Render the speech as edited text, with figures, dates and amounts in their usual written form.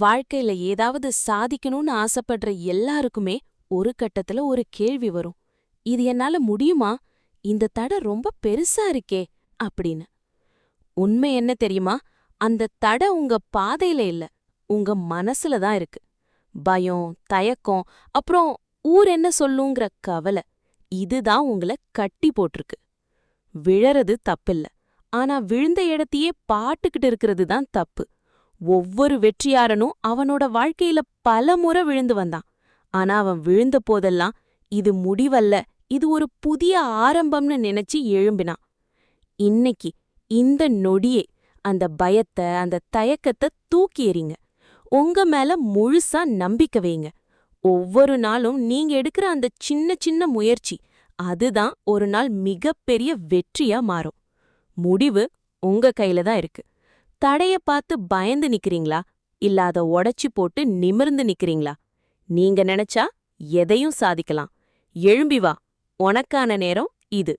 வாழ்க்கையில ஏதாவது சாதிக்கணும்னு ஆசைப்படுற எல்லாருக்குமே ஒரு கட்டத்துல ஒரு கேள்வி வரும். இது என்னால முடியுமா? இந்த தடை ரொம்ப பெருசா இருக்கே அப்படின்னு. உண்மை என்ன தெரியுமா? அந்த தடை உங்க பாதையில இல்ல, உங்க மனசுல தான் இருக்கு. பயம், தயக்கம், அப்புறம் ஊர் என்ன சொல்லுங்கிற கவலை, இதுதான் உங்கள கட்டி போட்டிருக்கு. விழறது தப்பில்ல, ஆனா விழுந்த இடத்தையே பாட்டுக்கிட்டு இருக்கிறது தான் தப்பு. ஒவ்வொரு வெற்றியாரனும் அவனோட வாழ்க்கையில பல முறை விழுந்து வந்தான். ஆனா அவன் விழுந்த போதெல்லாம் இது முடிவல்ல, இது ஒரு புதிய ஆரம்பம்னு நினைச்சு எழும்பினான். இன்னைக்கு இந்த நொடியே அந்த பயத்தை, அந்த தயக்கத்தை தூக்கி எறிங்க. உங்க மேல முழுசா நம்பிக்கை வைங்க. ஒவ்வொரு நாளும் நீங்க எடுக்கிற அந்த சின்ன சின்ன முயற்சி, அதுதான் ஒரு நாள் மிகப்பெரிய வெற்றியா மாறும். முடிவு உங்க கையில தான் இருக்கு. தடைய பார்த்து பயந்து நிக்கிறீங்களா, இல்ல அத உடைச்சு போட்டு நிமிர்ந்து நிக்கிறீங்களா? நீங்க நினைச்சா எதையும் சாதிக்கலாம். எழும்பி வா, உனக்கான நேரம் இது.